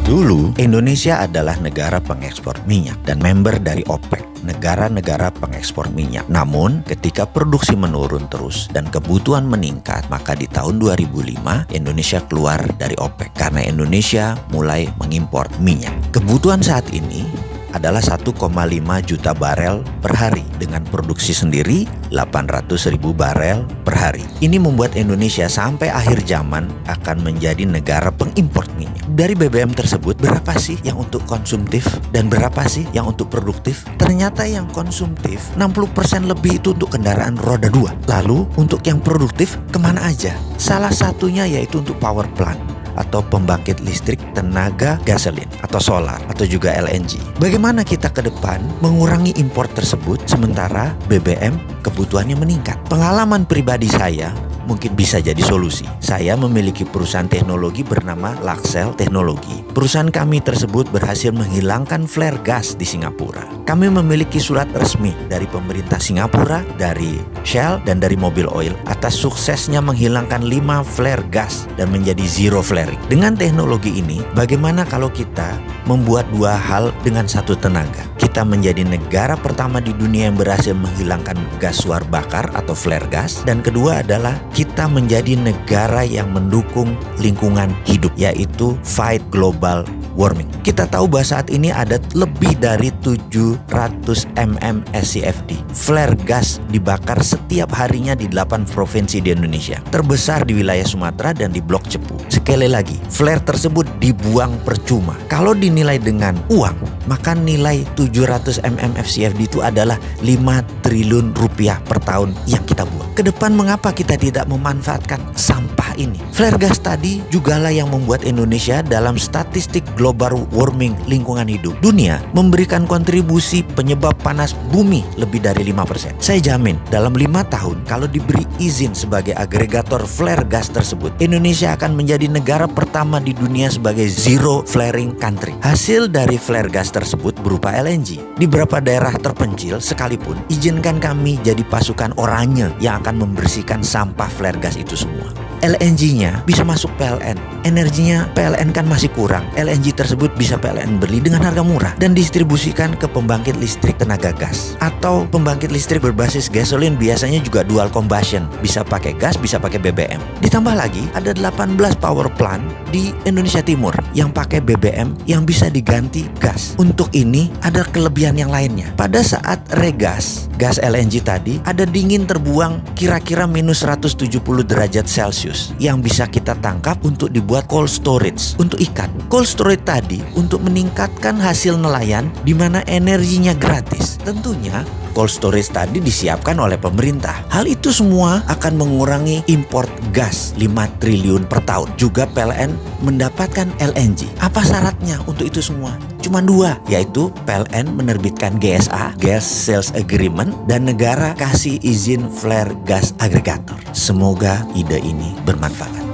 Dulu, Indonesia adalah negara pengekspor minyak dan member dari OPEC, negara-negara pengekspor minyak. Namun, ketika produksi menurun terus dan kebutuhan meningkat, maka di tahun 2005 Indonesia keluar dari OPEC karena Indonesia mulai mengimpor minyak. Kebutuhan saat ini adalah 1,5 juta barel per hari dengan produksi sendiri 800.000 barel per hari. Ini membuat Indonesia sampai akhir zaman akan menjadi negara pengimpor minyak. Dari BBM tersebut, berapa sih yang untuk konsumtif dan berapa sih yang untuk produktif? Ternyata yang konsumtif 60% lebih itu untuk kendaraan roda 2. Lalu untuk yang produktif kemana aja? Salah satunya yaitu untuk power plant atau pembangkit listrik tenaga gasolin atau solar atau juga LNG. Bagaimana kita ke depan mengurangi impor tersebut sementara BBM kebutuhannya meningkat? Pengalaman pribadi saya mungkin bisa jadi solusi. Saya memiliki perusahaan teknologi bernama Laxel Teknologi. Perusahaan kami tersebut berhasil menghilangkan flare gas di Singapura. Kami memiliki surat resmi dari pemerintah Singapura, dari Shell, dan dari Mobil Oil atas suksesnya menghilangkan 5 flare gas dan menjadi zero flaring. Dengan teknologi ini, bagaimana kalau kita membuat dua hal dengan satu tenaga? Kita menjadi negara pertama di dunia yang berhasil menghilangkan gas suar bakar atau flare gas, dan kedua adalah kita menjadi negara yang mendukung lingkungan hidup, yaitu fight global warming. Kita tahu bahwa saat ini ada lebih dari 700 mm SCFD flare gas dibakar setiap harinya di 8 provinsi di Indonesia, terbesar di wilayah Sumatera dan di Blok Cepu. Sekali lagi, flare tersebut dibuang percuma. Kalau dinilai dengan uang, maka nilai 700 mm FCFD itu adalah 5 triliun rupiah per tahun yang kita buang. Kedepan mengapa kita tidak memanfaatkan sampah ini? Flare gas tadi jugalah yang membuat Indonesia dalam statistik global warming lingkungan hidup dunia memberikan kontribusi penyebab panas bumi lebih dari 5%. Saya jamin dalam 5 tahun kalau diberi izin sebagai agregator flare gas tersebut, Indonesia akan menjadi negara pertama di dunia sebagai zero flaring country. Hasil dari flare gas tersebut berupa LNG. Di beberapa daerah terpencil sekalipun, izinkan kami jadi pasukan oranye yang akan membersihkan sampah flare gas itu semua. LNG-nya bisa masuk PLN. Energinya PLN kan masih kurang. LNG tersebut bisa PLN beli dengan harga murah dan distribusikan ke pembangkit listrik tenaga gas atau pembangkit listrik berbasis gasolin, biasanya juga dual combustion, bisa pakai gas, bisa pakai BBM. Ditambah lagi ada 18 power plant di Indonesia Timur yang pakai BBM yang bisa diganti gas. Untuk ini ada kelebihan yang lainnya. Pada saat regas gas LNG tadi ada dingin terbuang kira-kira minus 170 derajat Celcius yang bisa kita tangkap untuk dibuat cold storage untuk ikan. Cold storage tadi untuk meningkatkan hasil nelayan di mana energinya gratis. Tentunya cold storage tadi disiapkan oleh pemerintah. Hal itu semua akan mengurangi import gas 5 triliun per tahun. Juga PLN mendapatkan LNG. Apa syaratnya untuk itu semua? Cuma 2, yaitu PLN menerbitkan GSA, Gas Sales Agreement, dan negara kasih izin flare gas agregator. Semoga ide ini bermanfaat.